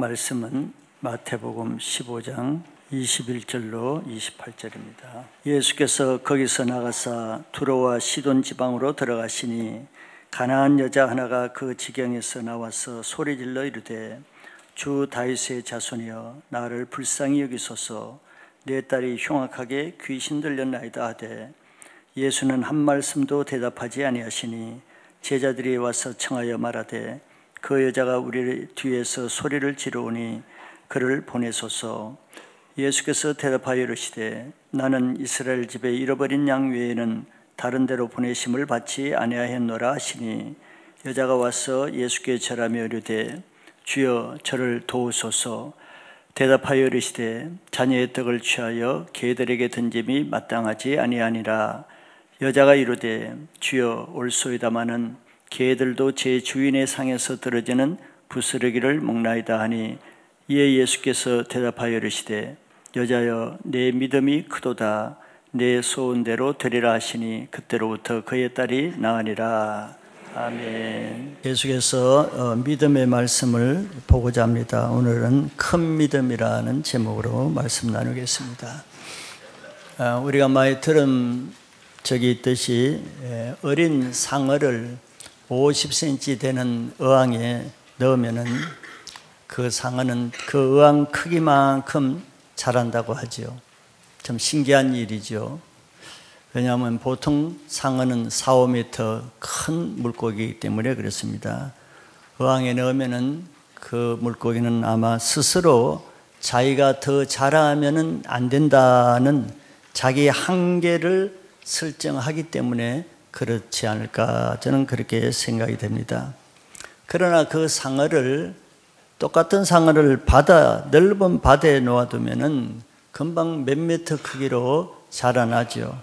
말씀은 마태복음 15장 21절로 28절입니다. 예수께서 거기서 나가사 두로와 시돈 지방으로 들어가시니 가나안 여자 하나가 그 지경에서 나와서 소리질러 이르되 주 다윗의 자손이여 나를 불쌍히 여기소서 내 딸이 흉악하게 귀신 들렸나이다 하되 예수는 한 말씀도 대답하지 아니하시니 제자들이 와서 청하여 말하되 그 여자가 우리 뒤에서 소리를 지르오니 그를 보내소서. 예수께서 대답하여 이르시되 나는 이스라엘 집에 잃어버린 양 외에는 다른 데로 보내심을 받지 아니하였노라 하시니 여자가 와서 예수께 절하며 이르되 주여 저를 도우소서. 대답하여 이르시되 자녀의 떡을 취하여 개들에게 던짐이 마땅하지 아니하니라. 여자가 이르되 주여 올소이다마는 개들도 제 주인의 상에서 떨어지는 부스러기를 먹나이다 하니 이에 예수께서 대답하여 이르시되 여자여 내 믿음이 크도다 내 소원대로 되리라 하시니 그때로부터 그의 딸이 나으니라. 아멘. 예수께서 믿음의 말씀을 보고자 합니다. 오늘은 큰 믿음이라는 제목으로 말씀 나누겠습니다. 우리가 많이 들은 적이 있듯이 어린 상어를 50cm 되는 어항에 넣으면은 그 상어는 그 어항 크기만큼 자란다고 하죠. 참 신기한 일이죠. 왜냐하면 보통 상어는 4, 5m 큰 물고기이기 때문에 그렇습니다. 어항에 넣으면은 그 물고기는 아마 스스로 자기가 더 자라면은 안 된다는 자기 한계를 설정하기 때문에 그렇지 않을까 저는 그렇게 생각이 됩니다. 그러나 그 상어를 똑같은 상어를 넓은 바다에 놓아두면은 금방 몇 미터 크기로 자라나죠.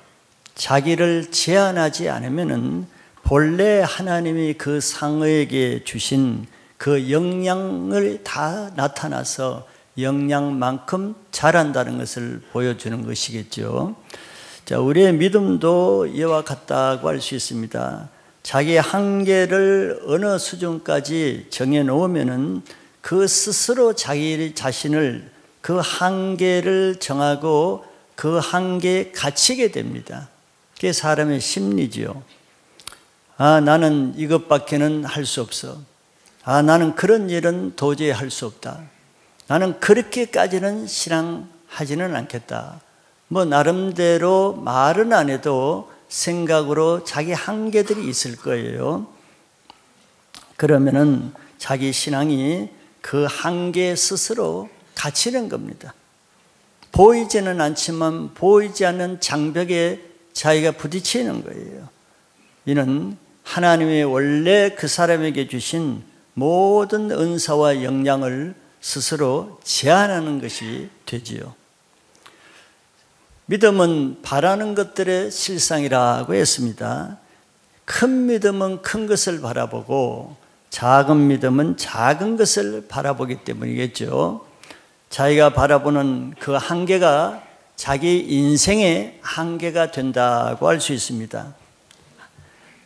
자기를 제한하지 않으면은 본래 하나님이 그 상어에게 주신 그 영양을 다 나타나서 영양만큼 자란다는 것을 보여주는 것이겠죠. 자, 우리의 믿음도 이와 같다고 할 수 있습니다. 자기 한계를 어느 수준까지 정해놓으면은 그 스스로 자기 자신을 그 한계를 정하고 그 한계에 갇히게 됩니다. 그게 사람의 심리지요. 나는 이것밖에는 할 수 없어. 나는 그런 일은 도저히 할 수 없다. 나는 그렇게까지는 신앙하지는 않겠다. 나름대로 말은 안 해도 생각으로 자기 한계들이 있을 거예요. 그러면은 자기 신앙이 그 한계 스스로 갇히는 겁니다. 보이지는 않지만 보이지 않는 장벽에 자기가 부딪히는 거예요. 이는 하나님의 원래 그 사람에게 주신 모든 은사와 역량을 스스로 제한하는 것이 되지요. 믿음은 바라는 것들의 실상이라고 했습니다. 큰 믿음은 큰 것을 바라보고 작은 믿음은 작은 것을 바라보기 때문이겠죠. 자기가 바라보는 그 한계가 자기 인생의 한계가 된다고 할 수 있습니다.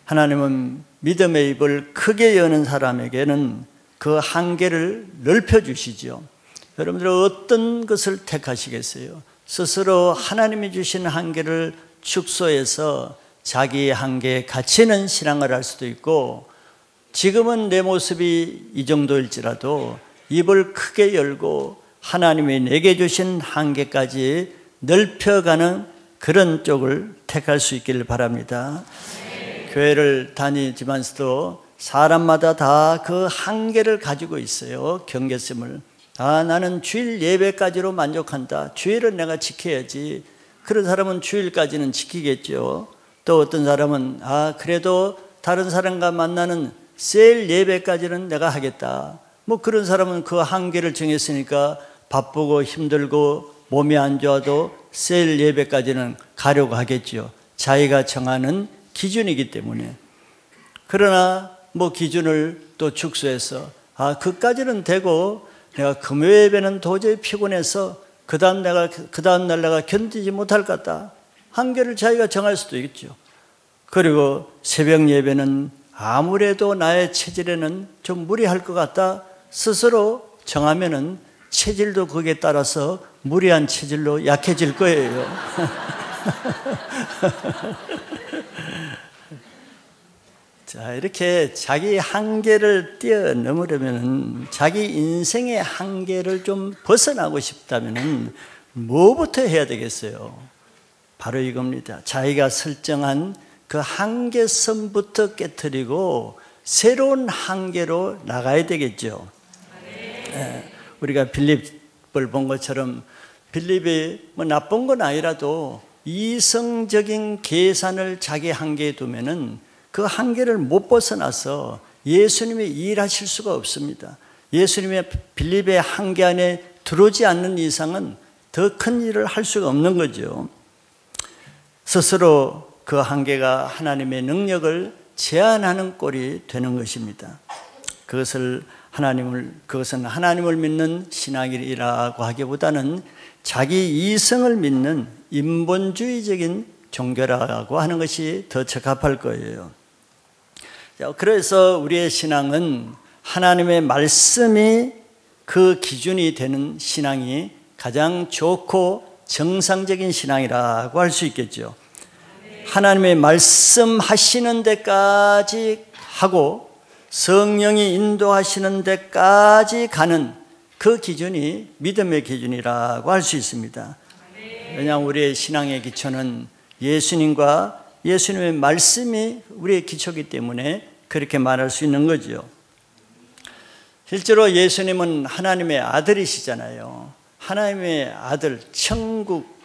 하나님은 믿음의 입을 크게 여는 사람에게는 그 한계를 넓혀주시죠. 여러분들 어떤 것을 택하시겠어요? 스스로 하나님이 주신 한계를 축소해서 자기의 한계에 갇히는 신앙을 할 수도 있고 지금은 내 모습이 이 정도일지라도 입을 크게 열고 하나님이 내게 주신 한계까지 넓혀가는 그런 쪽을 택할 수 있기를 바랍니다. 교회를 다니지만서도 사람마다 다 그 한계를 가지고 있어요. 경계심을. 나는 주일 예배까지로 만족한다. 주일은 내가 지켜야지. 그런 사람은 주일까지는 지키겠죠. 또 어떤 사람은 그래도 다른 사람과 만나는 셀 예배까지는 내가 하겠다. 그런 사람은 그 한계를 정했으니까 바쁘고 힘들고 몸이 안 좋아도 셀 예배까지는 가려고 하겠죠. 자기가 정하는 기준이기 때문에. 그러나 기준을 또 축소해서 그까지는 되고 내가 금요 예배는 도저히 피곤해서 그 다음날 내가 견디지 못할 것 같다. 한계를 자기가 정할 수도 있겠죠. 그리고 새벽 예배는 아무래도 나의 체질에는 좀 무리할 것 같다. 스스로 정하면은 체질도 거기에 따라서 무리한 체질로 약해질 거예요. 자, 이렇게 자기 한계를 뛰어넘으려면, 자기 인생의 한계를 좀 벗어나고 싶다면 뭐부터 해야 되겠어요? 바로 이겁니다. 자기가 설정한 그 한계선부터 깨트리고 새로운 한계로 나가야 되겠죠. 우리가 빌립을 본 것처럼 빌립이 뭐 나쁜 건 아니라도 이성적인 계산을 자기 한계에 두면은 그 한계를 못 벗어나서 예수님이 일하실 수가 없습니다. 예수님의 빌립의 한계 안에 들어오지 않는 이상은 더 큰 일을 할 수가 없는 거죠. 스스로 그 한계가 하나님의 능력을 제한하는 꼴이 되는 것입니다. 그것은 하나님을 믿는 신앙이라고 하기보다는 자기 이성을 믿는 인본주의적인 종교라고 하는 것이 더 적합할 거예요. 그래서 우리의 신앙은 하나님의 말씀이 그 기준이 되는 신앙이 가장 좋고 정상적인 신앙이라고 할 수 있겠죠. 하나님의 말씀하시는 데까지 하고 성령이 인도하시는 데까지 가는 그 기준이 믿음의 기준이라고 할 수 있습니다. 왜냐하면 우리의 신앙의 기초는 예수님과 예수님의 말씀이 우리의 기초이기 때문에 그렇게 말할 수 있는 거죠. 실제로 예수님은 하나님의 아들이시잖아요. 하나님의 아들, 천국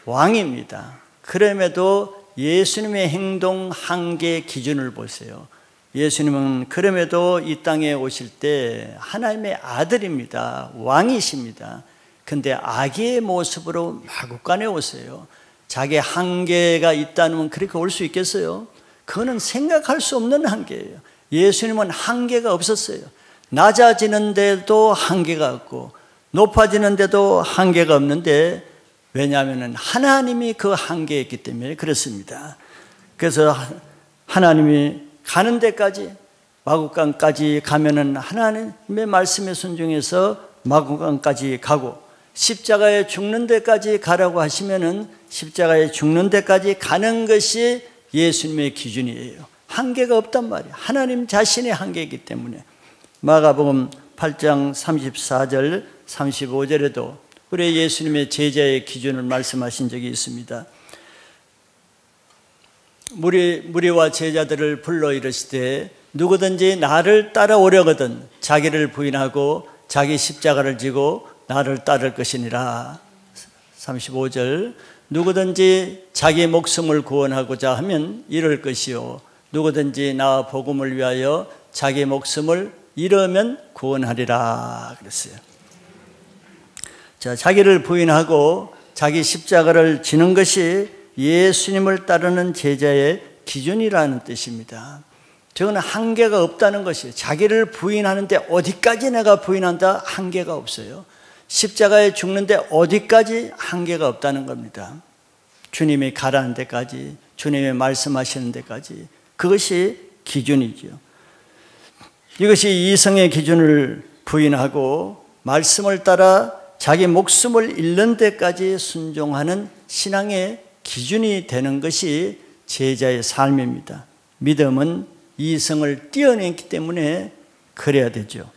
왕입니다. 그럼에도 예수님의 행동 한계 기준을 보세요. 예수님은 그럼에도 이 땅에 오실 때 하나님의 아들입니다. 왕이십니다. 근데 아기의 모습으로 마구간에 오세요. 자기 한계가 있다면 그렇게 올 수 있겠어요? 그거는 생각할 수 없는 한계예요. 예수님은 한계가 없었어요. 낮아지는데도 한계가 없고 높아지는데도 한계가 없는데, 왜냐하면 하나님이 그 한계에 있기 때문에 그렇습니다. 그래서 하나님이 가는 데까지, 마구간까지 가면은 하나님의 말씀에 순종해서 마구간까지 가고, 십자가에 죽는 데까지 가라고 하시면은 십자가에 죽는 데까지 가는 것이 예수님의 기준이에요. 한계가 없단 말이에요. 하나님 자신의 한계이기 때문에. 마가복음 8장 34절 35절에도 우리 예수님의 제자의 기준을 말씀하신 적이 있습니다. 무리와 제자들을 불러 이르시되 누구든지 나를 따라오려거든 자기를 부인하고 자기 십자가를 지고 나를 따를 것이니라. 35절 누구든지 자기 목숨을 구원하고자 하면 잃을 것이요 누구든지 나 복음을 위하여 자기 목숨을 잃으면 구원하리라 그랬어요. 자, 자기를 부인하고 자기 십자가를 지는 것이 예수님을 따르는 제자의 기준이라는 뜻입니다. 저건 한계가 없다는 것이에요. 자기를 부인하는데 어디까지 내가 부인한다? 한계가 없어요. 십자가에 죽는데 어디까지 한계가 없다는 겁니다. 주님이 가라는 데까지, 주님이 말씀하시는 데까지, 그것이 기준이죠. 이것이 이성의 기준을 부인하고 말씀을 따라 자기 목숨을 잃는 데까지 순종하는 신앙의 기준이 되는 것이 제자의 삶입니다. 믿음은 이성을 뛰어넘기 때문에 그래야 되죠.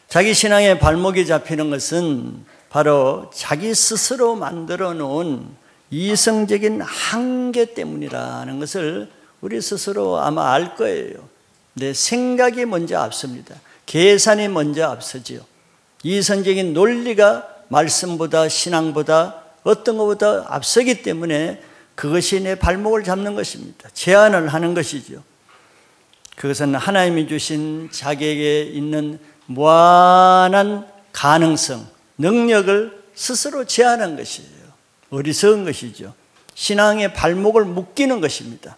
자기 신앙의 발목이 잡히는 것은 바로 자기 스스로 만들어 놓은 이성적인 한계 때문이라는 것을 우리 스스로 아마 알 거예요. 내 생각이 먼저 앞섭니다. 계산이 먼저 앞서지요. 이성적인 논리가 말씀보다 신앙보다 어떤 것보다 앞서기 때문에 그것이 내 발목을 잡는 것입니다. 제한을 하는 것이죠. 그것은 하나님이 주신 자기에게 있는 무한한 가능성, 능력을 스스로 제한한 것이에요. 어리석은 것이죠. 신앙의 발목을 묶이는 것입니다.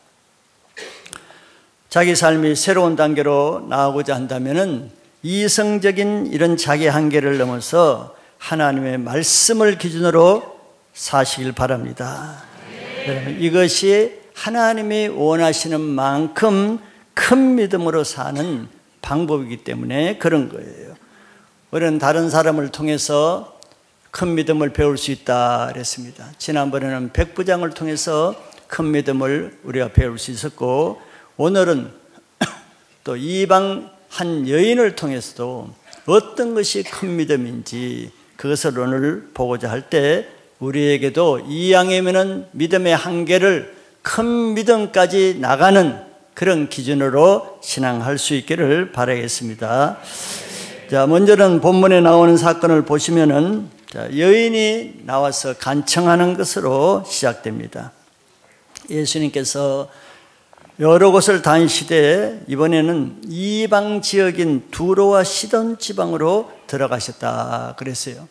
자기 삶이 새로운 단계로 나아가고자 한다면 이성적인 이런 자기 한계를 넘어서 하나님의 말씀을 기준으로 사시길 바랍니다. 여러분, 이것이 하나님이 원하시는 만큼 큰 믿음으로 사는 방법이기 때문에 그런 거예요. 우리는 다른 사람을 통해서 큰 믿음을 배울 수 있다 그랬습니다. 지난번에는 백부장을 통해서 큰 믿음을 우리가 배울 수 있었고, 오늘은 또 이방 한 여인을 통해서도 어떤 것이 큰 믿음인지 그것을 오늘 보고자 할 때, 우리에게도 이왕이면 믿음의 한계를 큰 믿음까지 나가는 그런 기준으로 신앙할 수 있기를 바라겠습니다. 자, 먼저는 본문에 나오는 사건을 보시면은 여인이 나와서 간청하는 것으로 시작됩니다. 예수님께서 여러 곳을 다니시되 이번에는 이방 지역인 두로와 시돈 지방으로 들어가셨다 그랬어요.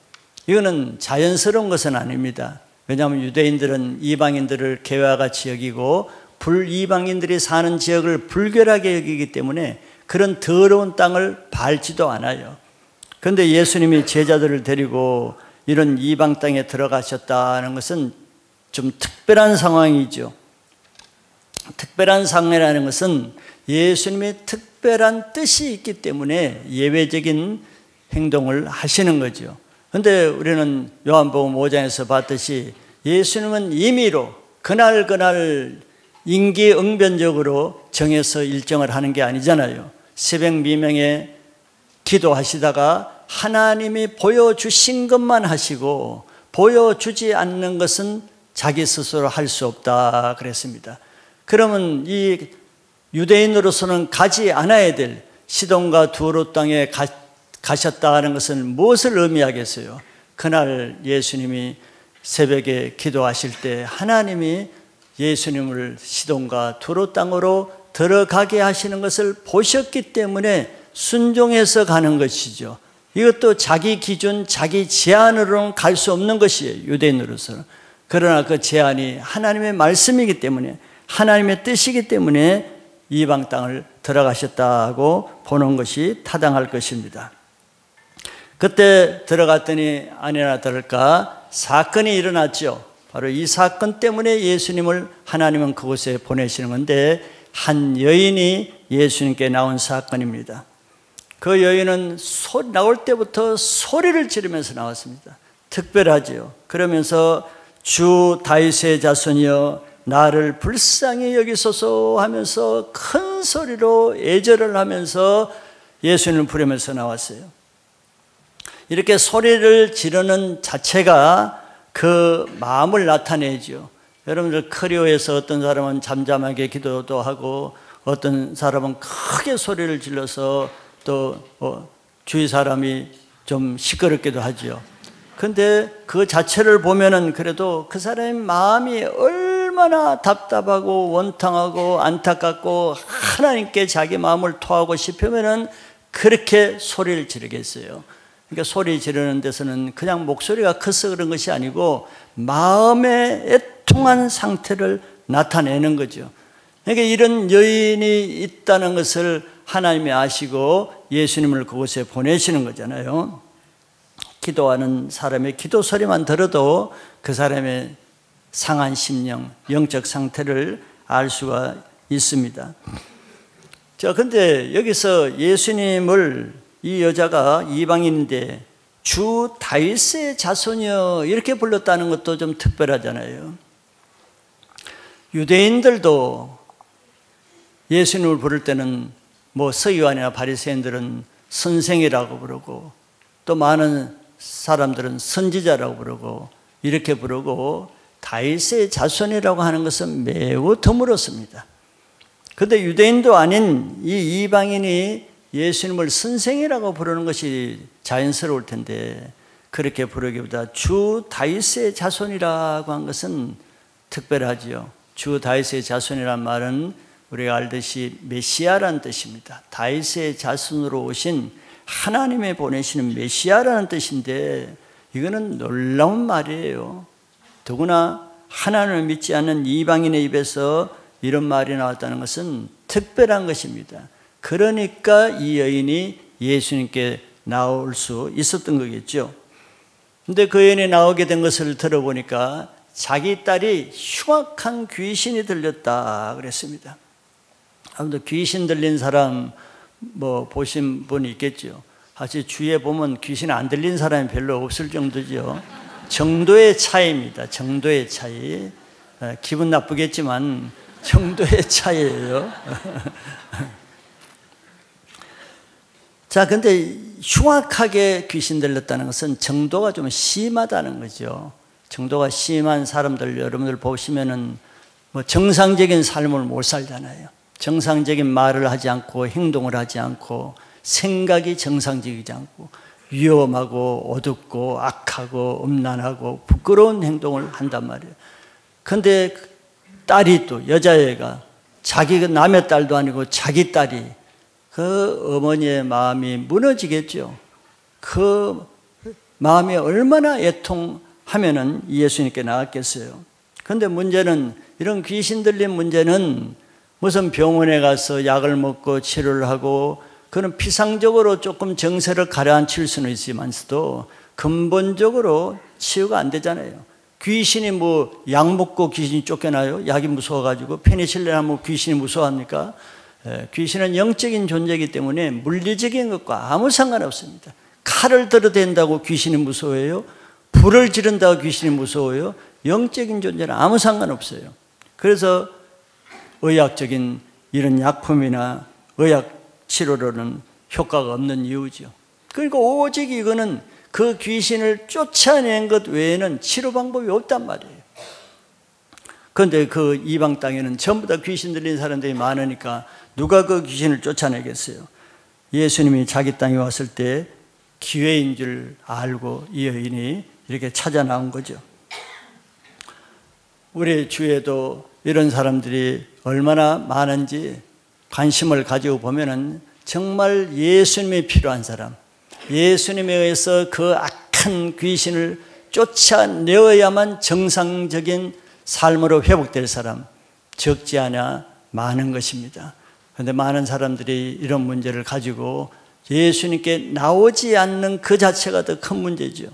이거는 자연스러운 것은 아닙니다. 왜냐하면 유대인들은 이방인들을 개와 같이 여기고 불이방인들이 사는 지역을 불결하게 여기기 때문에 그런 더러운 땅을 밟지도 않아요. 그런데 예수님이 제자들을 데리고 이런 이방 땅에 들어가셨다는 것은 좀 특별한 상황이죠. 특별한 상황이라는 것은 예수님의 특별한 뜻이 있기 때문에 예외적인 행동을 하시는 거죠. 그런데 우리는 요한복음 5장에서 봤듯이 예수님은 임의로 그날 임기응변적으로 정해서 일정을 하는 게 아니잖아요. 새벽 미명에 기도하시다가 하나님이 보여주신 것만 하시고 보여주지 않는 것은 자기 스스로 할 수 없다 그랬습니다. 그러면 이 유대인으로서는 가지 않아야 될 시돈과 두로 땅에 가셨다는 것은 무엇을 의미하겠어요? 그날 예수님이 새벽에 기도하실 때 하나님이 예수님을 시돈과 두로 땅으로 들어가게 하시는 것을 보셨기 때문에 순종해서 가는 것이죠. 이것도 자기 기준, 자기 제한으로는 갈 수 없는 것이에요, 유대인으로서는. 그러나 그 제한이 하나님의 말씀이기 때문에, 하나님의 뜻이기 때문에 이방 땅을 들어가셨다고 보는 것이 타당할 것입니다. 그때 들어갔더니 아니나 다를까 사건이 일어났죠. 바로 이 사건 때문에 예수님을 하나님은 그곳에 보내시는 건데, 한 여인이 예수님께 나온 사건입니다. 그 여인은 나올 때부터 소리를 지르면서 나왔습니다. 특별하지요. 그러면서 주 다윗의 자손이여 나를 불쌍히 여기소서 하면서 큰 소리로 애절을 하면서 예수님을 부르면서 나왔어요. 이렇게 소리를 지르는 자체가 그 마음을 나타내죠. 여러분들 크리오에서 어떤 사람은 잠잠하게 기도도 하고 어떤 사람은 크게 소리를 질러서 또 주위 사람이 좀 시끄럽기도 하죠. 그런데 그 자체를 보면은 그래도 그 사람의 마음이 얼마나 답답하고 원통하고 안타깝고 하나님께 자기 마음을 토하고 싶으면은 그렇게 소리를 지르겠어요. 그러니까 소리 지르는 데서는 그냥 목소리가 커서 그런 것이 아니고 마음의 애통한 상태를 나타내는 거죠. 그러니까 이런 여인이 있다는 것을 하나님이 아시고 예수님을 그곳에 보내시는 거잖아요. 기도하는 사람의 기도 소리만 들어도 그 사람의 상한 심령, 영적 상태를 알 수가 있습니다. 자, 근데 여기서 예수님을 이 여자가 이방인인데 주 다윗의 자손이여 이렇게 불렀다는 것도 좀 특별하잖아요. 유대인들도 예수님을 부를 때는 뭐 서기관이나 바리새인들은 선생이라고 부르고 또 많은 사람들은 선지자라고 부르고 이렇게 부르고 다윗의 자손이라고 하는 것은 매우 드물었습니다. 그런데 유대인도 아닌 이 이방인이 예수님을 선생이라고 부르는 것이 자연스러울 텐데 그렇게 부르기보다 주 다윗의 자손이라고 한 것은 특별하지요. 주 다윗의 자손이란 말은 우리가 알듯이 메시아라는 뜻입니다. 다윗의 자손으로 오신 하나님의 보내시는 메시아라는 뜻인데 이거는 놀라운 말이에요. 더구나 하나님을 믿지 않는 이방인의 입에서 이런 말이 나왔다는 것은 특별한 것입니다. 그러니까 이 여인이 예수님께 나올 수 있었던 거겠죠. 그런데 그 여인이 나오게 된 것을 들어보니까 자기 딸이 흉악한 귀신이 들렸다 그랬습니다. 아무튼 귀신 들린 사람 뭐 보신 분이 있겠죠. 사실 주위에 보면 귀신 안 들린 사람이 별로 없을 정도죠. 정도의 차이입니다. 정도의 차이. 기분 나쁘겠지만 정도의 차이예요. 자, 근데 흉악하게 귀신 들렸다는 것은 정도가 좀 심하다는 거죠. 정도가 심한 사람들 여러분들 보시면은 뭐 정상적인 삶을 못 살잖아요. 정상적인 말을 하지 않고 행동을 하지 않고 생각이 정상적이지 않고 위험하고 어둡고 악하고 음란하고 부끄러운 행동을 한단 말이에요. 근데 딸이 또 여자애가 자기가 남의 딸도 아니고 자기 딸이 그 어머니의 마음이 무너지겠죠. 그 마음이 얼마나 애통하면은 예수님께 나왔겠어요. 그런데 문제는 이런 귀신 들린 문제는 무슨 병원에 가서 약을 먹고 치료를 하고 그런 피상적으로 조금 정세를 가라앉힐 수는 있지만서도 근본적으로 치유가 안 되잖아요. 귀신이 뭐 약 먹고 귀신이 쫓겨나요? 약이 무서워가지고 페니실린 하면 귀신이 무서워합니까? 귀신은 영적인 존재이기 때문에 물리적인 것과 아무 상관없습니다. 칼을 들어댄다고 귀신이 무서워해요? 불을 지른다고 귀신이 무서워요? 영적인 존재는 아무 상관없어요. 그래서 의학적인 이런 약품이나 의학 치료로는 효과가 없는 이유죠. 그러니까 오직 이거는 그 귀신을 쫓아낸 것 외에는 치료 방법이 없단 말이에요. 그런데 그 이방 땅에는 전부 다 귀신 들린 사람들이 많으니까 누가 그 귀신을 쫓아내겠어요? 예수님이 자기 땅에 왔을 때 기회인 줄 알고 이 여인이 이렇게 찾아 나온 거죠. 우리 주위에도 이런 사람들이 얼마나 많은지 관심을 가지고 보면은 정말 예수님이 필요한 사람, 예수님에 의해서 그 악한 귀신을 쫓아내어야만 정상적인 삶으로 회복될 사람 적지 않아 많은 것입니다. 그런데 많은 사람들이 이런 문제를 가지고 예수님께 나오지 않는 그 자체가 더 큰 문제죠.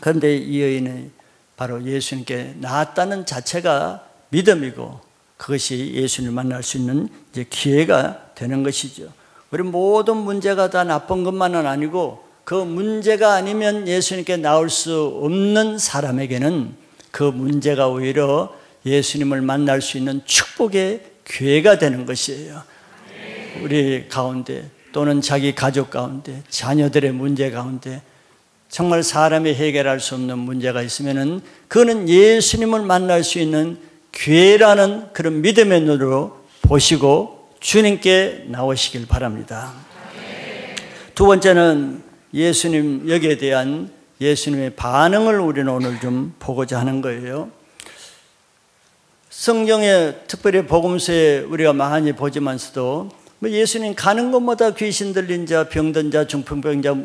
그런데 이 여인은 바로 예수님께 나왔다는 자체가 믿음이고 그것이 예수님을 만날 수 있는 이제 기회가 되는 것이죠. 우리 모든 문제가 다 나쁜 것만은 아니고 그 문제가 아니면 예수님께 나올 수 없는 사람에게는 그 문제가 오히려 예수님을 만날 수 있는 축복의 기회가 되는 것이에요. 우리 가운데 또는 자기 가족 가운데 자녀들의 문제 가운데 정말 사람이 해결할 수 없는 문제가 있으면은 그거는 예수님을 만날 수 있는 기회라는 그런 믿음의 눈으로 보시고 주님께 나오시길 바랍니다. 두 번째는 예수님 여기에 대한 예수님의 반응을 우리는 오늘 좀 보고자 하는 거예요. 성경에 특별히 복음서에 우리가 많이 보지만서도 예수님 가는 곳마다 귀신 들린 자, 병든 자, 중풍병자,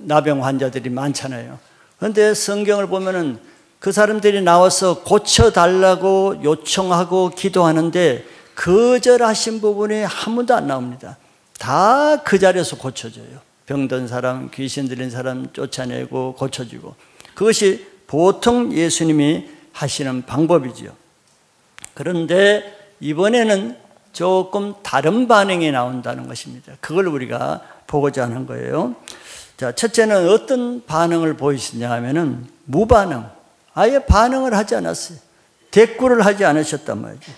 나병 환자들이 많잖아요. 그런데 성경을 보면은 그 사람들이 나와서 고쳐달라고 요청하고 기도하는데 거절하신 부분이 한 번도 안 나옵니다. 다 그 자리에서 고쳐져요. 병든 사람, 귀신 들린 사람 쫓아내고 고쳐주고. 그것이 보통 예수님이 하시는 방법이죠. 그런데 이번에는 조금 다른 반응이 나온다는 것입니다. 그걸 우리가 보고자 하는 거예요. 자, 첫째는 어떤 반응을 보이시냐 하면은 무반응. 아예 반응을 하지 않았어요. 대꾸를 하지 않으셨단 말이죠.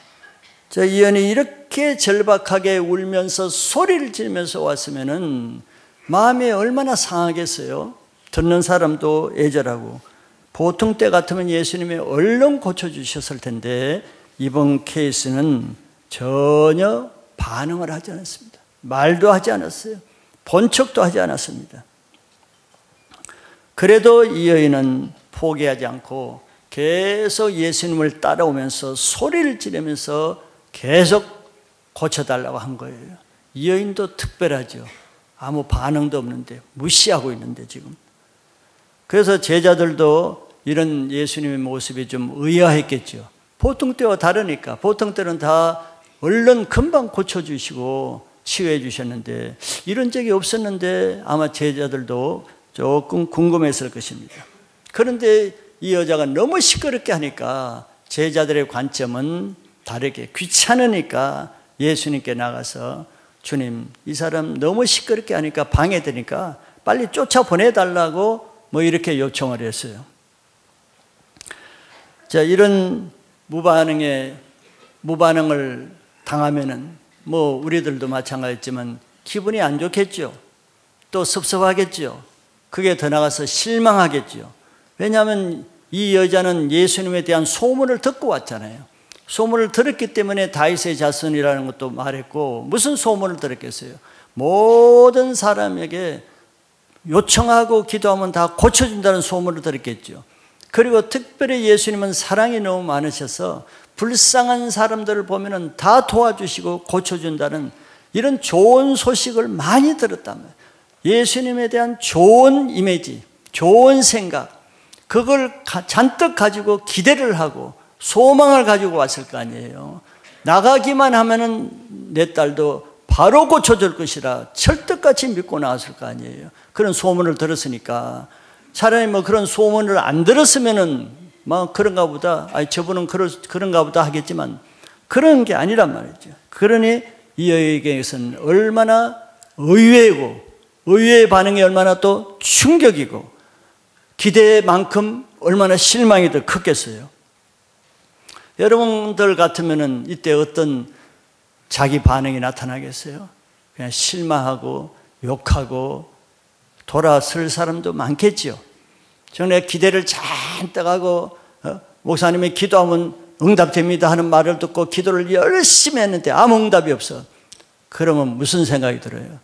자, 이 여인이 이렇게 절박하게 울면서 소리를 지르면서 왔으면은 마음이 얼마나 상하겠어요. 듣는 사람도 애절하고. 보통 때 같으면 예수님이 얼른 고쳐주셨을 텐데 이번 케이스는 전혀 반응을 하지 않았습니다. 말도 하지 않았어요. 본 척도 하지 않았습니다. 그래도 이 여인은 포기하지 않고 계속 예수님을 따라오면서 소리를 지르면서 계속 고쳐달라고 한 거예요. 이 여인도 특별하죠. 아무 반응도 없는데 무시하고 있는데 지금. 그래서 제자들도 이런 예수님의 모습이 좀 의아했겠죠. 보통 때와 다르니까. 보통 때는 다 얼른 금방 고쳐주시고 치유해 주셨는데 이런 적이 없었는데 아마 제자들도 조금 궁금했을 것입니다. 그런데 이 여자가 너무 시끄럽게 하니까 제자들의 관점은 다르게 귀찮으니까 예수님께 나가서 주님, 이 사람 너무 시끄럽게 하니까 방해되니까 빨리 쫓아보내달라고 뭐 이렇게 요청을 했어요. 자, 이런 무반응을 당하면은 뭐 우리들도 마찬가지지만 기분이 안 좋겠죠. 또 섭섭하겠죠. 그게 더 나가서 실망하겠죠. 왜냐하면 이 여자는 예수님에 대한 소문을 듣고 왔잖아요. 소문을 들었기 때문에 다윗의 자손이라는 것도 말했고, 무슨 소문을 들었겠어요? 모든 사람에게 요청하고 기도하면 다 고쳐준다는 소문을 들었겠죠. 그리고 특별히 예수님은 사랑이 너무 많으셔서 불쌍한 사람들을 보면 다 도와주시고 고쳐준다는 이런 좋은 소식을 많이 들었단 말이에요. 예수님에 대한 좋은 이미지, 좋은 생각, 그걸 잔뜩 가지고 기대를 하고 소망을 가지고 왔을 거 아니에요. 나가기만 하면은 내 딸도 바로 고쳐줄 것이라 철떡같이 믿고 나왔을 거 아니에요. 그런 소문을 들었으니까. 차라리 뭐 그런 소문을 안 들었으면은 뭐 그런가 보다, 저분은 그런가 보다 하겠지만 그런 게 아니란 말이죠. 그러니 이 여인에게서는 얼마나 의외고, 의외의 반응이 얼마나 또 충격이고, 기대만큼 얼마나 실망이 더 컸겠어요. 여러분들 같으면은 이때 어떤 자기 반응이 나타나겠어요? 그냥 실망하고 욕하고 돌아설 사람도 많겠죠. 전에 기대를 잔뜩 하고 목사님이 기도하면 응답됩니다 하는 말을 듣고 기도를 열심히 했는데 아무 응답이 없어. 그러면 무슨 생각이 들어요?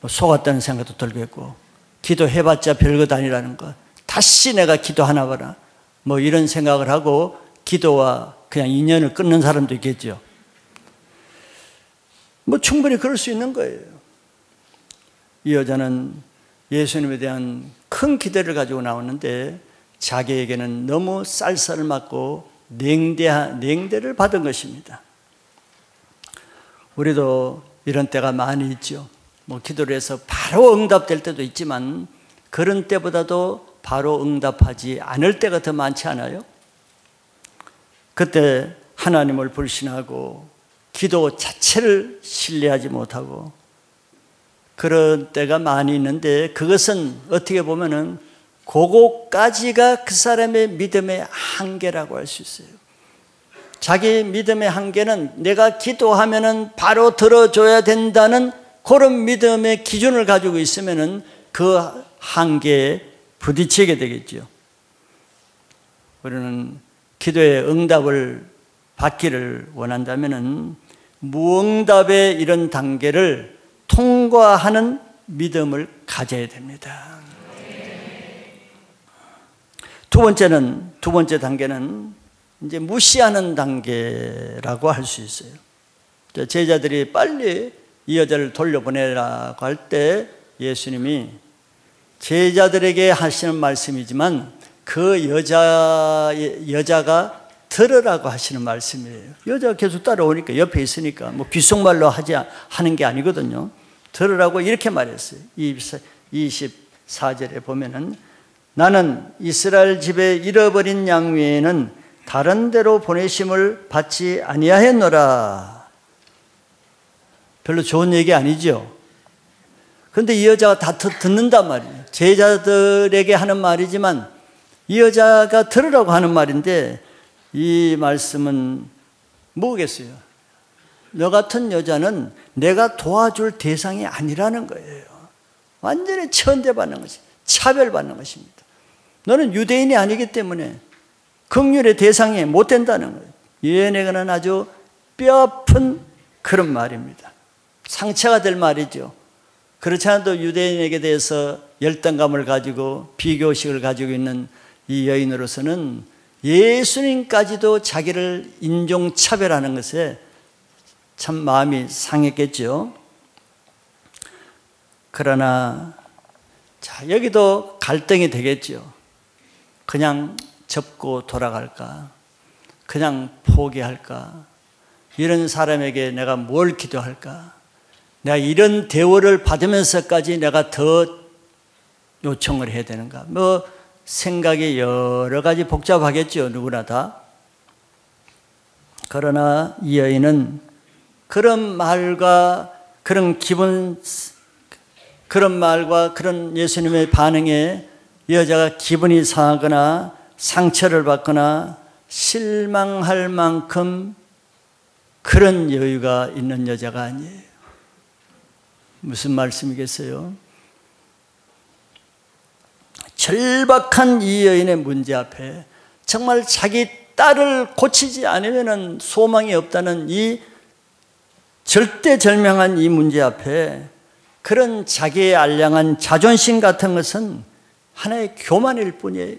속았다는 생각도 들겠고, 기도해봤자 별것 아니라는 것, 다시 내가 기도하나 봐라, 뭐 이런 생각을 하고 기도와 그냥 인연을 끊는 사람도 있겠죠. 뭐 충분히 그럴 수 있는 거예요. 이 여자는 예수님에 대한 큰 기대를 가지고 나왔는데 자기에게는 너무 쌀쌀을 맞고 냉대를 받은 것입니다. 우리도 이런 때가 많이 있죠. 뭐 기도를 해서 바로 응답될 때도 있지만 그런 때보다도 바로 응답하지 않을 때가 더 많지 않아요? 그때 하나님을 불신하고 기도 자체를 신뢰하지 못하고 그런 때가 많이 있는데, 그것은 어떻게 보면은 그거까지가 그 사람의 믿음의 한계라고 할 수 있어요. 자기 믿음의 한계는 내가 기도하면은 바로 들어줘야 된다는 그런 믿음의 기준을 가지고 있으면은 그 한계에 부딪히게 되겠죠. 우리는 기도의 응답을 받기를 원한다면은 무응답의 이런 단계를 통과하는 믿음을 가져야 됩니다. 두 번째 단계는 이제 무시하는 단계라고 할 수 있어요. 제자들이 빨리 이 여자를 돌려보내라고 할 때 예수님이 제자들에게 하시는 말씀이지만 그 여자가 들으라고 하시는 말씀이에요. 여자가 계속 따라오니까, 옆에 있으니까 뭐 귓속말로 하는 게 아니거든요. 들으라고 이렇게 말했어요. 24절에 보면은 나는 이스라엘 집에 잃어버린 양 외에는 다른 데로 보내심을 받지 아니하였노라. 별로 좋은 얘기 아니죠. 그런데 이 여자가 다 듣는단 말이에요. 제자들에게 하는 말이지만 이 여자가 들으라고 하는 말인데, 이 말씀은 뭐겠어요? 너 같은 여자는 내가 도와줄 대상이 아니라는 거예요. 완전히 천대받는 것이, 차별받는 것입니다. 너는 유대인이 아니기 때문에 긍휼의 대상이 못 된다는 거예요. 유대인에게는 아주 뼈아픈 그런 말입니다. 상처가 될 말이죠. 그렇지 않아도 유대인에게 대해서 열등감을 가지고 비교의식을 가지고 있는 이 여인으로서는 예수님까지도 자기를 인종차별하는 것에 참 마음이 상했겠죠. 그러나 여기도 갈등이 되겠죠. 그냥 접고 돌아갈까? 그냥 포기할까? 이런 사람에게 내가 뭘 기도할까? 내가 이런 대우를 받으면서까지 내가 더 요청을 해야 되는가? 뭐 생각이 여러 가지 복잡하겠죠. 누구나 다. 그러나 이 여인은 그런 말과 그런 그런 말과 그런 예수님의 반응에 이 여자가 기분이 상하거나 상처를 받거나 실망할 만큼 그런 여유가 있는 여자가 아니에요. 무슨 말씀이겠어요? 절박한 이 여인의 문제 앞에 정말 자기 딸을 고치지 않으면 소망이 없다는 이 절대절명한 이 문제 앞에 그런 자기의 알량한 자존심 같은 것은 하나의 교만일 뿐이에요.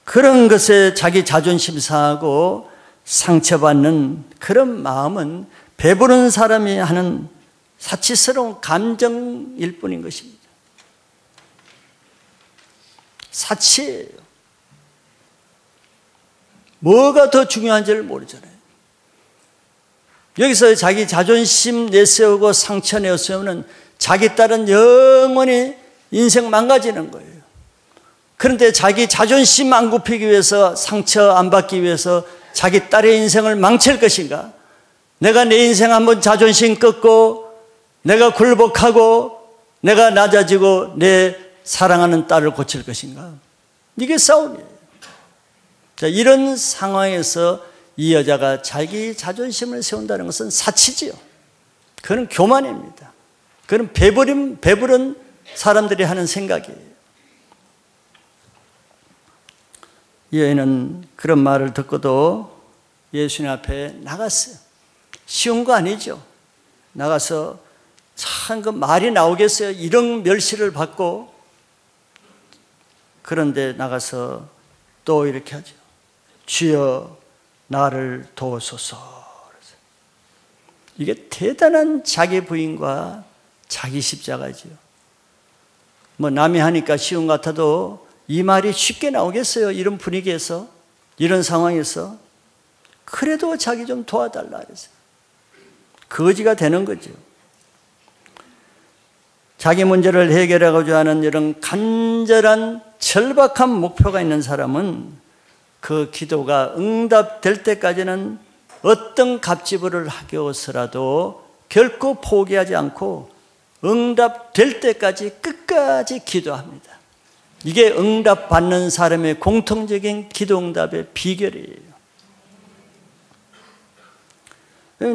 그런 것에 자기 자존심 상하고 상처받는 그런 마음은 배부른 사람이 하는 사치스러운 감정일 뿐인 것입니다. 사치예요. 뭐가 더 중요한지를 모르잖아요. 여기서 자기 자존심 내세우고 상처 내세우면 자기 딸은 영원히 인생 망가지는 거예요. 그런데 자기 자존심 안 굽히기 위해서, 상처 안 받기 위해서 자기 딸의 인생을 망칠 것인가? 내가 내 인생 한번 자존심 꺾고 내가 굴복하고 내가 낮아지고 내 사랑하는 딸을 고칠 것인가? 이게 싸움이에요. 자, 이런 상황에서 이 여자가 자기 자존심을 세운다는 것은 사치지요. 그건 교만입니다. 그건 배부른 사람들이 하는 생각이에요. 이 여인은 그런 말을 듣고도 예수님 앞에 나갔어요. 쉬운 거 아니죠. 나가서 참 그 말이 나오겠어요. 이런 멸시를 받고. 그런데 나가서 또 이렇게 하죠. 주여 나를 도우소서. 이게 대단한 자기 부인과 자기 십자가지요. 뭐 남이 하니까 쉬운 것 같아도 이 말이 쉽게 나오겠어요. 이런 분위기에서, 이런 상황에서. 그래도 자기 좀 도와달라 그랬어요. 거지가 되는 거죠. 자기 문제를 해결하고자 하는 이런 간절한 절박한 목표가 있는 사람은 그 기도가 응답될 때까지는 어떤 갑질을 하고서라도 결코 포기하지 않고 응답될 때까지 끝까지 기도합니다. 이게 응답받는 사람의 공통적인 기도 응답의 비결이에요.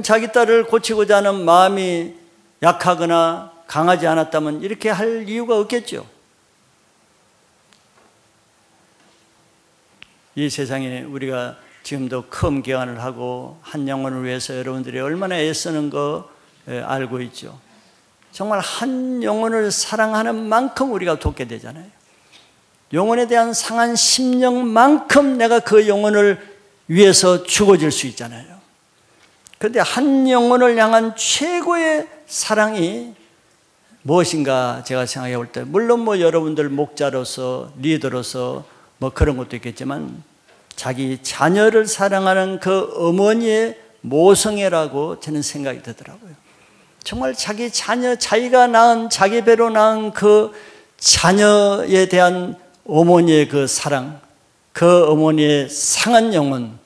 자기 딸을 고치고자 하는 마음이 약하거나 강하지 않았다면 이렇게 할 이유가 없겠죠. 이 세상에 우리가 지금도 큰 기환을 하고 한 영혼을 위해서 여러분들이 얼마나 애쓰는 거 알고 있죠. 정말 한 영혼을 사랑하는 만큼 우리가 돕게 되잖아요. 영혼에 대한 상한 심령만큼 내가 그 영혼을 위해서 죽어질 수 있잖아요. 그런데 한 영혼을 향한 최고의 사랑이 무엇인가 제가 생각해 볼 때, 물론 뭐 여러분들 목자로서 리더로서 뭐 그런 것도 있겠지만 자기 자녀를 사랑하는 그 어머니의 모성애라고 저는 생각이 들더라고요. 정말 자기 자녀, 자기가 낳은, 자기 배로 낳은 그 자녀에 대한 어머니의 그 사랑, 그 어머니의 상한 영혼,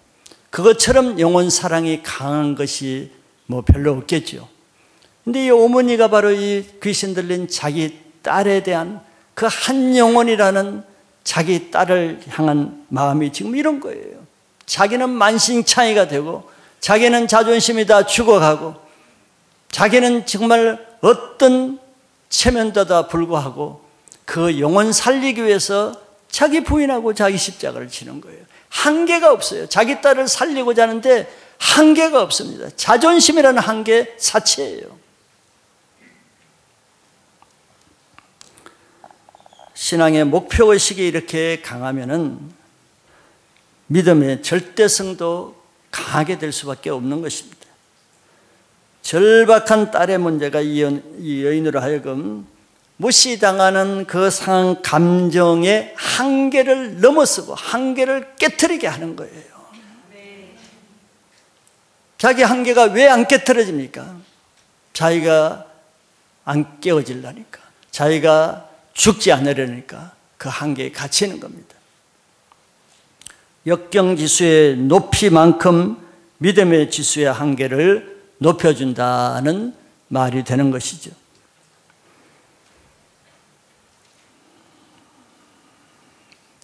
그것처럼 영혼 사랑이 강한 것이 뭐 별로 없겠죠. 근데 이 어머니가 바로 이 귀신 들린 자기 딸에 대한 그 한 영혼이라는 자기 딸을 향한 마음이 지금 이런 거예요. 자기는 만신창이가 되고 자기는 자존심이 다 죽어가고 자기는 정말 어떤 체면도 다 불구하고 그 영혼 살리기 위해서 자기 부인하고 자기 십자가를 지는 거예요. 한계가 없어요. 자기 딸을 살리고자 하는데 한계가 없습니다. 자존심이라는 한계 사치예요. 신앙의 목표의식이 이렇게 강하면은 믿음의 절대성도 강하게 될 수밖에 없는 것입니다. 절박한 딸의 문제가 이 여인으로 하여금 무시당하는 그 상한 감정의 한계를 넘어서고 한계를 깨트리게 하는 거예요. 자기 한계가 왜 안 깨트려집니까? 자기가 안 깨어지려니까, 자기가 죽지 않으려니까 그 한계에 갇히는 겁니다. 역경지수의 높이만큼 믿음의 지수의 한계를 높여준다는 말이 되는 것이죠.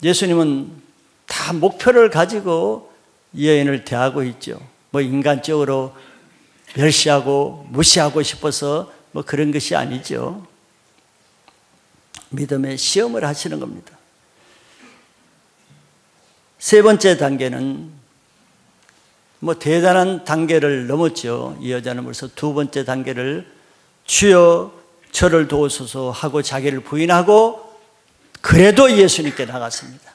예수님은 다 목표를 가지고 이 여인을 대하고 있죠. 뭐 인간적으로 멸시하고 무시하고 싶어서 뭐 그런 것이 아니죠. 믿음의 시험을 하시는 겁니다. 세 번째 단계는 뭐 대단한 단계를 넘었죠. 이 여자는 벌써 두 번째 단계를 주여 저를 도우소서 하고 자기를 부인하고 그래도 예수님께 나갔습니다.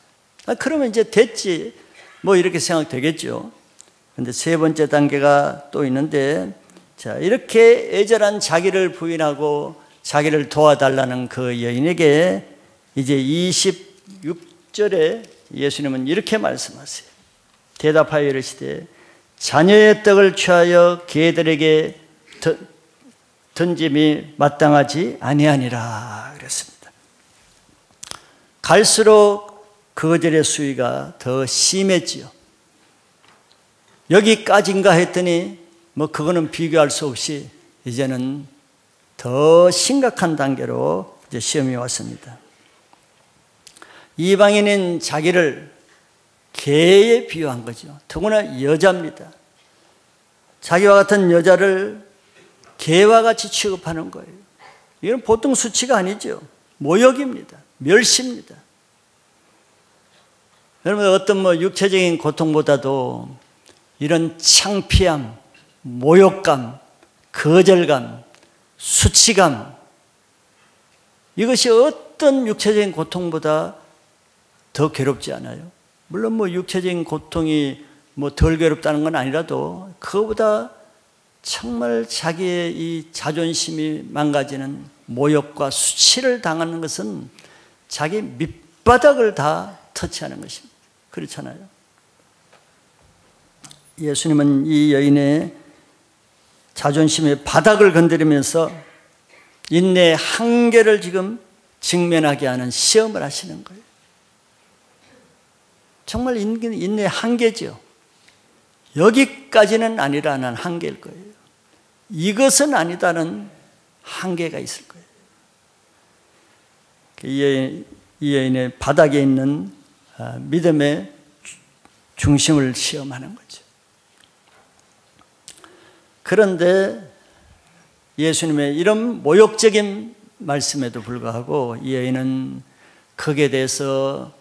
그러면 이제 됐지 뭐 이렇게 생각되겠죠. 그런데 세 번째 단계가 또 있는데, 자, 이렇게 애절한 자기를 부인하고 자기를 도와달라는 그 여인에게 이제 26절에 예수님은 이렇게 말씀하세요. 대답하여 이르시되 자녀의 떡을 취하여 개들에게 던짐이 마땅하지 아니하니라 그랬습니다. 갈수록 거절의 수위가 더 심했지요. 여기까지인가 했더니 뭐 그거는 비교할 수 없이 이제는 더 심각한 단계로 이제 시험이 왔습니다. 이방인인 자기를 개에 비유한 거죠. 더구나 여자입니다. 자기와 같은 여자를 개와 같이 취급하는 거예요. 이건 보통 수치가 아니죠. 모욕입니다. 멸시입니다. 여러분, 어떤 뭐 육체적인 고통보다도 이런 창피함, 모욕감, 거절감, 수치감, 이것이 어떤 육체적인 고통보다 더 괴롭지 않아요? 물론 뭐 육체적인 고통이 뭐 덜 괴롭다는 건 아니라도 그거보다 정말 자기의 이 자존심이 망가지는 모욕과 수치를 당하는 것은 자기 밑바닥을 다 터치하는 것입니다. 그렇잖아요. 예수님은 이 여인의 자존심의 바닥을 건드리면서 인내의 한계를 지금 직면하게 하는 시험을 하시는 거예요. 정말 인내의 한계죠. 여기까지는 아니라는 한계일 거예요. 이것은 아니다는 한계가 있을 거예요. 이 여인의 바닥에 있는 믿음의 중심을 시험하는 거죠. 그런데 예수님의 이런 모욕적인 말씀에도 불구하고 이 여인은 거기에 대해서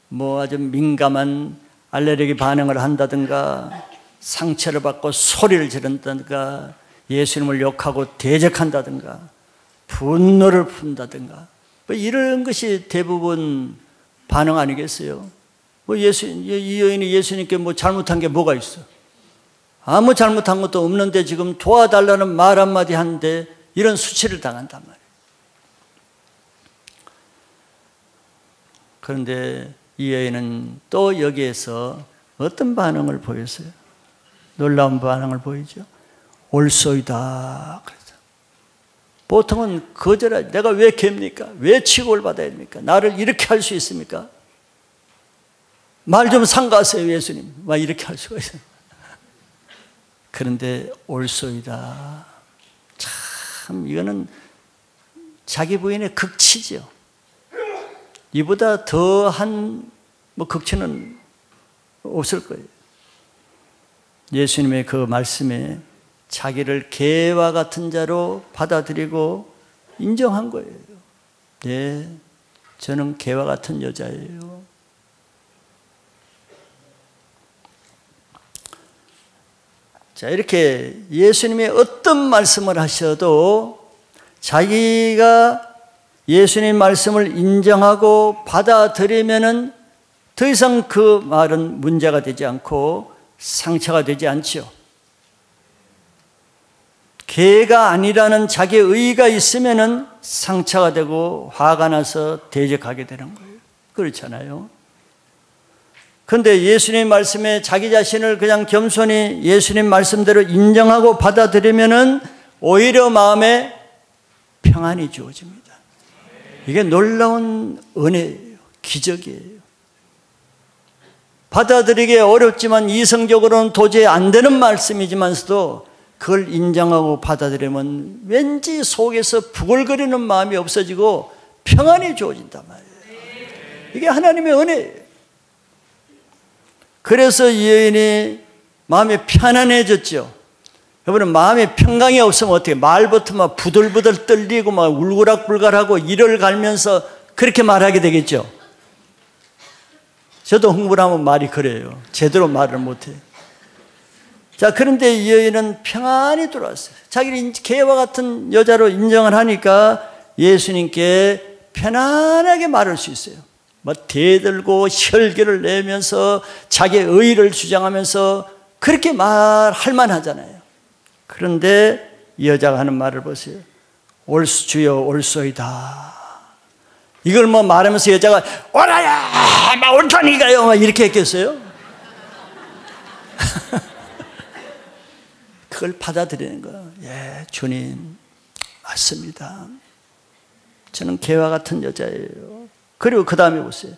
뭐 아주 민감한 알레르기 반응을 한다든가 상처를 받고 소리를 지른다든가 예수님을 욕하고 대적한다든가 분노를 푼다든가 뭐 이런 것이 대부분 반응 아니겠어요? 뭐 이 여인이 예수님께 뭐 잘못한 게 뭐가 있어? 아무 잘못한 것도 없는데 지금 도와달라는 말 한마디 하는데 이런 수치를 당한단 말이에요. 그런데 이 여인은 또 여기에서 어떤 반응을 보였어요? 놀라운 반응을 보이죠. 올소이다 그랬죠. 보통은 거절하지. 내가 왜 개입니까? 왜 취급을 받아야 됩니까? 나를 이렇게 할 수 있습니까? 말 좀 삼가하세요 예수님. 막 이렇게 할 수가 있어요. 그런데 올소이다. 참 이거는 자기 부인의 극치죠. 이보다 더한 뭐 극치는 없을 거예요. 예수님의 그 말씀에 자기를 개와 같은 자로 받아들이고 인정한 거예요. 네, 저는 개와 같은 여자예요. 자, 이렇게 예수님이 어떤 말씀을 하셔도 자기가 예수님 말씀을 인정하고 받아들이면은 더 이상 그 말은 문제가 되지 않고 상처가 되지 않죠. 개가 아니라는 자기 의의가 있으면은 상처가 되고 화가 나서 대적하게 되는 거예요. 그렇잖아요. 그런데 예수님 말씀에 자기 자신을 그냥 겸손히 예수님 말씀대로 인정하고 받아들이면은 오히려 마음에 평안이 주어집니다. 이게 놀라운 은혜예요. 기적이에요. 받아들이기 어렵지만 이성적으로는 도저히 안 되는 말씀이지만서도 그걸 인정하고 받아들이면 왠지 속에서 부글거리는 마음이 없어지고 평안이 주어진단 말이에요. 이게 하나님의 은혜예요. 그래서 이 여인이 마음이 편안해졌죠. 여러분, 마음에 평강이 없으면 어떻게, 말부터 막 부들부들 떨리고 막 울그락불갈하고 이를 갈면서 그렇게 말하게 되겠죠. 저도 흥분하면 말이 그래요. 제대로 말을 못해요. 자, 그런데 이 여인은 평안히 들어왔어요. 자기를 개와 같은 여자로 인정을 하니까 예수님께 편안하게 말할 수 있어요. 뭐 대들고 혈기를 내면서 자기의 의의를 주장하면서 그렇게 말할 만하잖아요. 그런데 이 여자가 하는 말을 보세요. 주여 올소이다. 이걸 뭐 말하면서 여자가 오라야 막 옳다니까요 막 이렇게 했겠어요? 그걸 받아들이는 거예요. 예, 주님 맞습니다. 저는 개와 같은 여자예요. 그리고 그 다음에 보세요.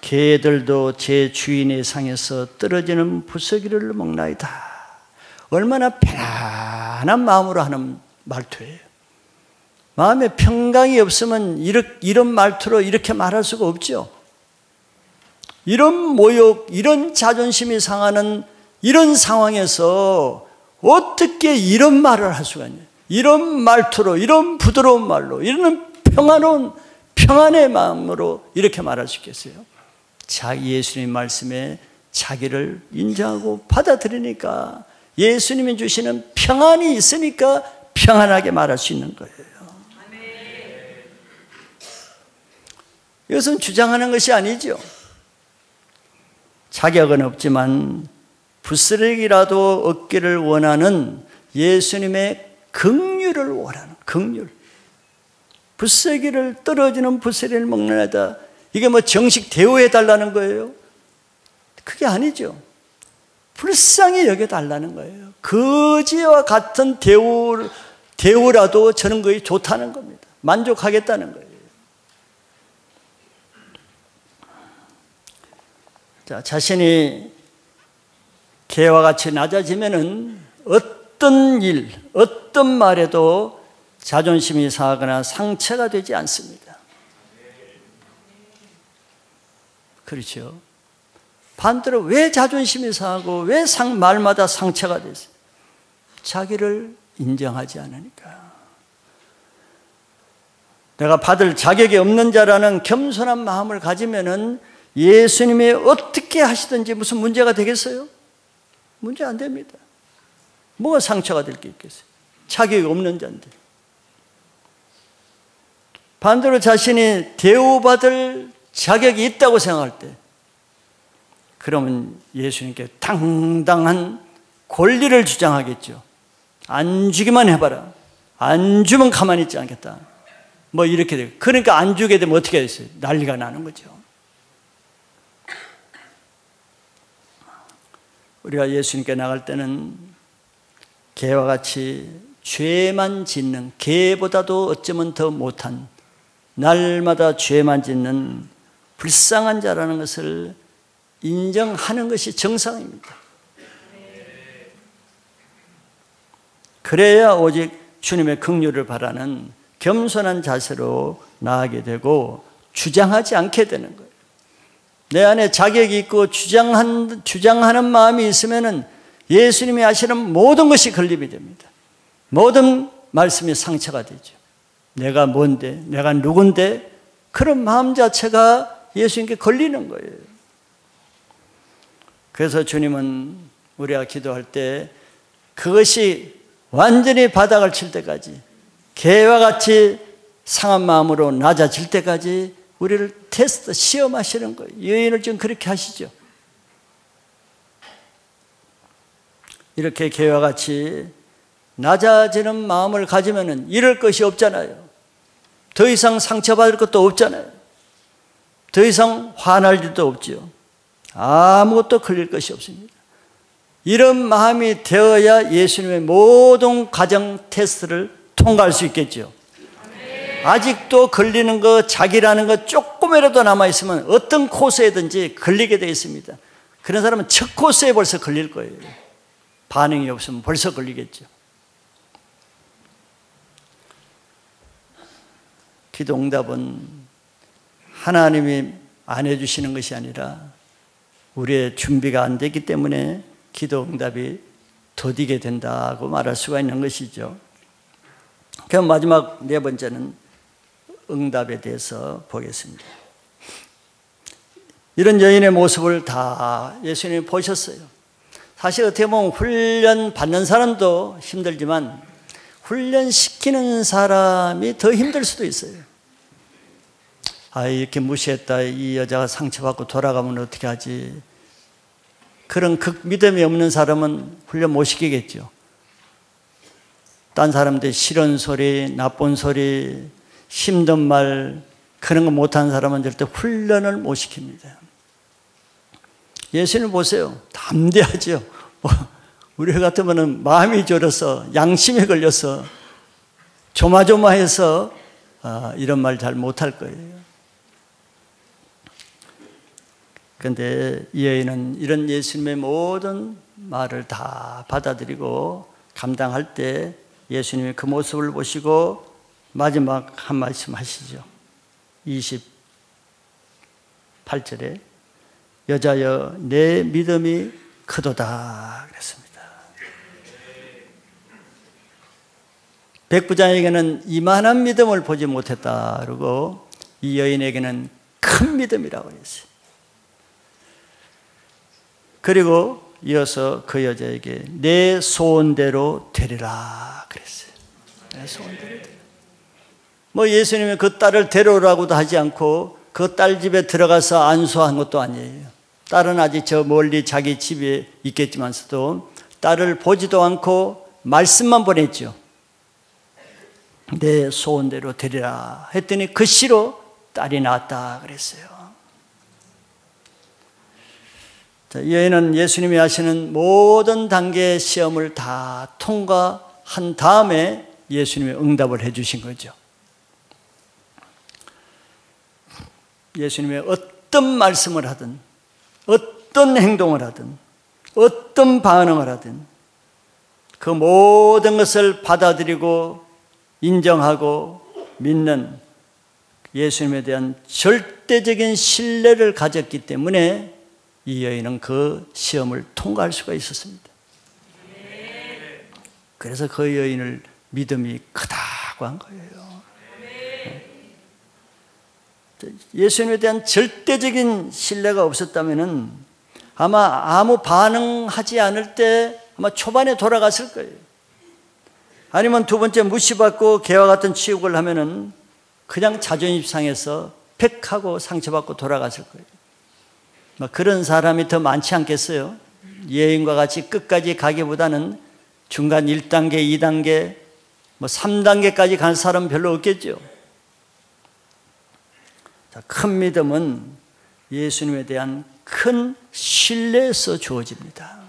개들도 제 주인의 상에서 떨어지는 부스러기를 먹나이다. 얼마나 편안한 마음으로 하는 말투예요. 마음에 평강이 없으면 이런 말투로 이렇게 말할 수가 없죠. 이런 모욕, 이런 자존심이 상하는 이런 상황에서 어떻게 이런 말을 할 수가 있냐. 이런 말투로, 이런 부드러운 말로, 이런 평안한 평안의 마음으로 이렇게 말할 수 있겠어요? 예수님 말씀에 자기를 인정하고 받아들이니까 예수님이 주시는 평안이 있으니까 평안하게 말할 수 있는 거예요. 이것은 주장하는 것이 아니죠. 자격은 없지만 부스러기라도 얻기를 원하는 예수님의 긍휼을 원하는 긍휼. 부스러기를 떨어지는 부스러기를 먹는다. 이게 뭐 정식 대우해달라는 거예요? 그게 아니죠. 불쌍히 여겨달라는 거예요. 거지와 같은 대우라도 저는 거의 좋다는 겁니다. 만족하겠다는 거예요. 자, 자신이 개와 같이 낮아지면은 어떤 일, 어떤 말에도 자존심이 상하거나 상처가 되지 않습니다. 그렇죠. 반대로 왜 자존심이 상하고 왜 말마다 상처가 됐어요? 자기를 인정하지 않으니까. 내가 받을 자격이 없는 자라는 겸손한 마음을 가지면은 예수님이 어떻게 하시든지 무슨 문제가 되겠어요? 문제 안 됩니다. 뭐가 상처가 될 게 있겠어요? 자격이 없는 자인데. 반대로 자신이 대우받을 자격이 있다고 생각할 때, 그러면 예수님께 당당한 권리를 주장하겠죠. 안 주기만 해봐라. 안 주면 가만히 있지 않겠다. 뭐 이렇게 돼요. 그러니까 안 주게 되면 어떻게 됐어요? 난리가 나는 거죠. 우리가 예수님께 나갈 때는 개와 같이 죄만 짓는, 개보다도 어쩌면 더 못한, 날마다 죄만 짓는 불쌍한 자라는 것을 인정하는 것이 정상입니다. 그래야 오직 주님의 긍휼을 바라는 겸손한 자세로 나아가게 되고 주장하지 않게 되는 거예요. 내 안에 자격이 있고 주장하는 마음이 있으면은 예수님이 하시는 모든 것이 걸림이 됩니다. 모든 말씀이 상처가 되죠. 내가 뭔데, 내가 누군데, 그런 마음 자체가 예수님께 걸리는 거예요. 그래서 주님은 우리가 기도할 때 그것이 완전히 바닥을 칠 때까지, 개와 같이 상한 마음으로 낮아질 때까지 우리를 테스트, 시험하시는 거예요. 여인을 지금 그렇게 하시죠. 이렇게 개와 같이 낮아지는 마음을 가지면은 잃을 것이 없잖아요. 더 이상 상처받을 것도 없잖아요. 더 이상 화날 일도 없지요. 아무것도 걸릴 것이 없습니다. 이런 마음이 되어야 예수님의 모든 가정 테스트를 통과할 수 있겠죠. 아직도 걸리는 거, 자기라는 거 조금이라도 남아있으면 어떤 코스에든지 걸리게 되어 있습니다. 그런 사람은 첫 코스에 벌써 걸릴 거예요. 반응이 없으면 벌써 걸리겠죠. 기도 응답은 하나님이 안 해주시는 것이 아니라 우리의 준비가 안 되기 때문에 기도 응답이 더디게 된다고 말할 수가 있는 것이죠. 그럼 마지막 네 번째는 응답에 대해서 보겠습니다. 이런 여인의 모습을 다 예수님이 보셨어요. 사실 어떻게 보면 훈련 받는 사람도 힘들지만 훈련시키는 사람이 더 힘들 수도 있어요. 이렇게 무시했다, 이 여자가 상처받고 돌아가면 어떻게 하지? 그런 믿음이 없는 사람은 훈련 못 시키겠죠. 딴 사람들 싫은 소리, 나쁜 소리, 힘든 말, 그런 거 못하는 사람은 절대 훈련을 못 시킵니다. 예수님 보세요. 담대하죠. 우리 같으면 마음이 졸여서 양심에 걸려서 조마조마해서 이런 말 잘 못할 거예요. 그런데 이 여인은 이런 예수님의 모든 말을 다 받아들이고 감당할 때 예수님이 그 모습을 보시고 마지막 한 말씀 하시죠. 28절에 여자여 내 믿음이 크도다 그랬습니다. 백부장에게는 이만한 믿음을 보지 못했다 그러고 이 여인에게는 큰 믿음이라고 했어요. 그리고 이어서 그 여자에게 내 소원대로 되리라 그랬어요. 내 소원대로 되리라. 예수님이 그 딸을 데려오라고도 하지 않고 그 딸 집에 들어가서 안수한 것도 아니에요. 딸은 아직 저 멀리 자기 집에 있겠지만서도 딸을 보지도 않고 말씀만 보냈죠. 내 소원대로 되리라 했더니 그 시로 딸이 낳았다 그랬어요. 이 여인은 예수님이 하시는 모든 단계의 시험을 다 통과한 다음에 예수님이 응답을 해 주신 거죠. 예수님이 어떤 말씀을 하든 어떤 행동을 하든 어떤 반응을 하든 그 모든 것을 받아들이고 인정하고 믿는 예수님에 대한 절대적인 신뢰를 가졌기 때문에 이 여인은 그 시험을 통과할 수가 있었습니다. 그래서 그 여인을 믿음이 크다고 한 거예요. 예수님에 대한 절대적인 신뢰가 없었다면 아마 아무 반응하지 않을 때 아마 초반에 돌아갔을 거예요. 아니면 두 번째 무시받고 개와 같은 취급을 하면은 그냥 자존심 상해서 팩하고 상처받고 돌아갔을 거예요. 그런 사람이 더 많지 않겠어요? 예인과 같이 끝까지 가기보다는 중간 1단계, 2단계, 3단계까지 간 사람은 별로 없겠죠. 큰 믿음은 예수님에 대한 큰 신뢰에서 주어집니다.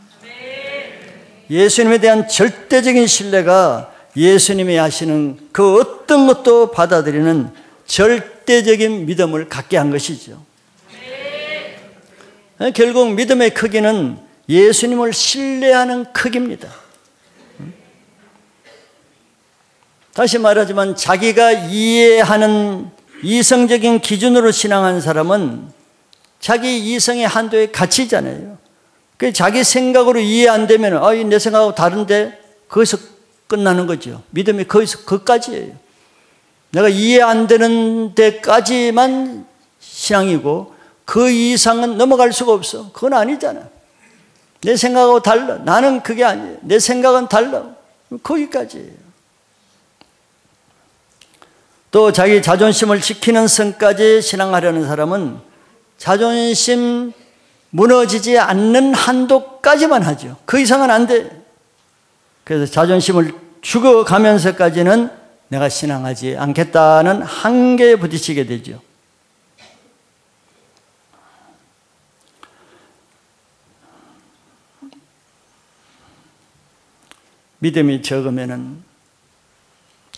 예수님에 대한 절대적인 신뢰가 예수님이 하시는 그 어떤 것도 받아들이는 절대적인 믿음을 갖게 한 것이죠. 결국 믿음의 크기는 예수님을 신뢰하는 크기입니다. 다시 말하지만 자기가 이해하는 이성적인 기준으로 신앙하는 사람은 자기 이성의 한도에 갇히잖아요. 자기 생각으로 이해 안 되면 내 생각하고 다른데 거기서 끝나는 거죠. 믿음이 거기서 거기까지예요. 내가 이해 안 되는 데까지만 신앙이고 그 이상은 넘어갈 수가 없어. 그건 아니잖아. 내 생각하고 달라. 나는 그게 아니에요. 내 생각은 달라. 거기까지예요. 또 자기 자존심을 지키는 선까지 신앙하려는 사람은 자존심 무너지지 않는 한도까지만 하죠. 그 이상은 안 돼. 그래서 자존심을 죽어가면서까지는 내가 신앙하지 않겠다는 한계에 부딪히게 되죠. 믿음이 적으면은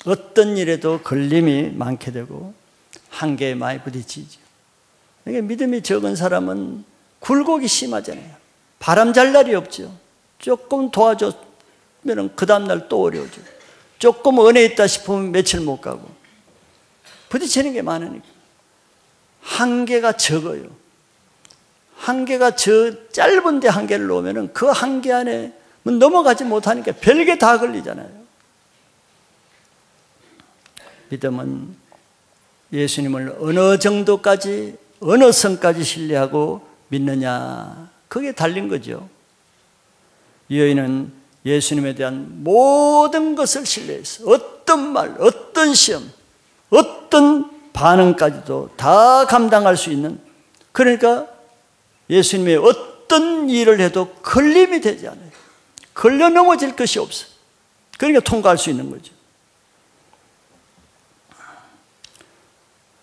어떤 일에도 걸림이 많게 되고 한계에 많이 부딪히죠. 그러니까 믿음이 적은 사람은 굴곡이 심하잖아요. 바람 잘 날이 없죠. 조금 도와줬으면 그 다음날 또 어려워져요. 조금 은혜 있다 싶으면 며칠 못 가고 부딪히는 게 많으니까. 한계가 적어요. 한계가 짧은데 한계를 놓으면 그 한계 안에 넘어가지 못하니까 별게 다 걸리잖아요. 믿음은 예수님을 어느 정도까지, 어느 선까지 신뢰하고 믿느냐, 그게 달린 거죠. 이 여인은 예수님에 대한 모든 것을 신뢰했어요. 어떤 말, 어떤 시험, 어떤 반응까지도 다 감당할 수 있는, 그러니까 예수님의 어떤 일을 해도 걸림이 되지 않아요. 걸려 넘어질 것이 없어요. 그러니까 통과할 수 있는 거죠.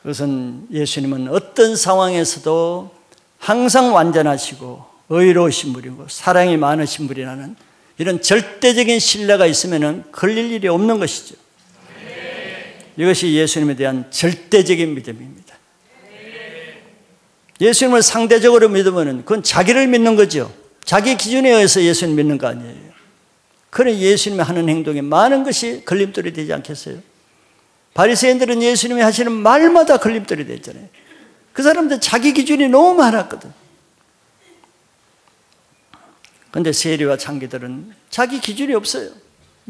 그것은 예수님은 어떤 상황에서도 항상 완전하시고 의로우신 분이고 사랑이 많으신 분이라는 이런 절대적인 신뢰가 있으면 걸릴 일이 없는 것이죠. 이것이 예수님에 대한 절대적인 믿음입니다. 예수님을 상대적으로 믿으면 그건 자기를 믿는 거죠. 자기 기준에 의해서 예수님 믿는 거 아니에요. 그런 예수님이 하는 행동에 많은 것이 걸림돌이 되지 않겠어요? 바리새인들은 예수님이 하시는 말마다 걸림돌이 됐잖아요. 그 사람들 자기 기준이 너무 많았거든. 그런데 세리와 창기들은 자기 기준이 없어요.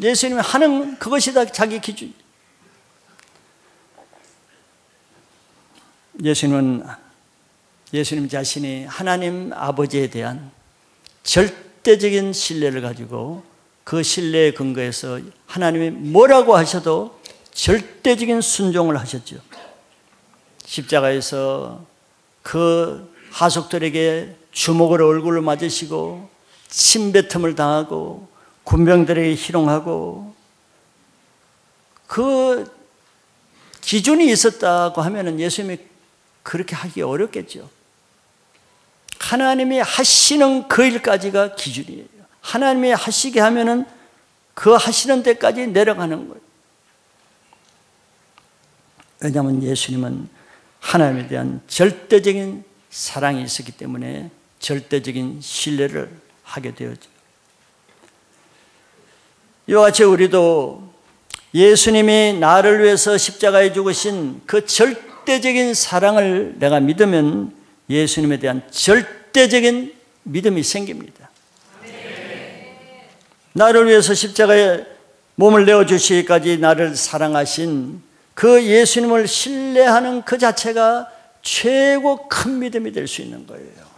예수님이 하는 그것이 다 자기 기준. 예수님 자신이 하나님 아버지에 대한 절대적인 신뢰를 가지고 그 신뢰에 근거해서 하나님이 뭐라고 하셔도 절대적인 순종을 하셨죠. 십자가에서 그 하속들에게 주먹으로 얼굴을 맞으시고 침뱉음을 당하고 군병들에게 희롱하고, 그 기준이 있었다고 하면은 예수님이 그렇게 하기 어렵겠죠. 하나님이 하시는 그 일까지가 기준이에요. 하나님이 하시게 하면은 그 하시는 데까지 내려가는 거예요. 왜냐하면 예수님은 하나님에 대한 절대적인 사랑이 있었기 때문에 절대적인 신뢰를 하게 되었죠. 이와 같이 우리도 예수님이 나를 위해서 십자가에 죽으신 그 절대적인 사랑을 내가 믿으면 예수님에 대한 절대적인 믿음이 생깁니다. 나를 위해서 십자가에 몸을 내어주시기까지 나를 사랑하신 그 예수님을 신뢰하는 그 자체가 최고 큰 믿음이 될 수 있는 거예요.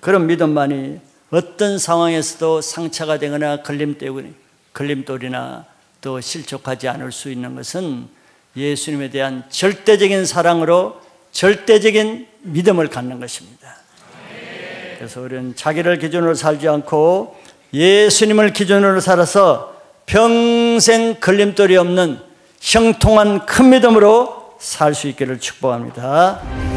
그런 믿음만이 어떤 상황에서도 상처가 되거나 걸림돌이나 또 실족하지 않을 수 있는 것은 예수님에 대한 절대적인 사랑으로 절대적인 믿음을 갖는 것입니다. 그래서 우리는 자기를 기준으로 살지 않고 예수님을 기준으로 살아서 평생 걸림돌이 없는 형통한 큰 믿음으로 살 수 있기를 축복합니다.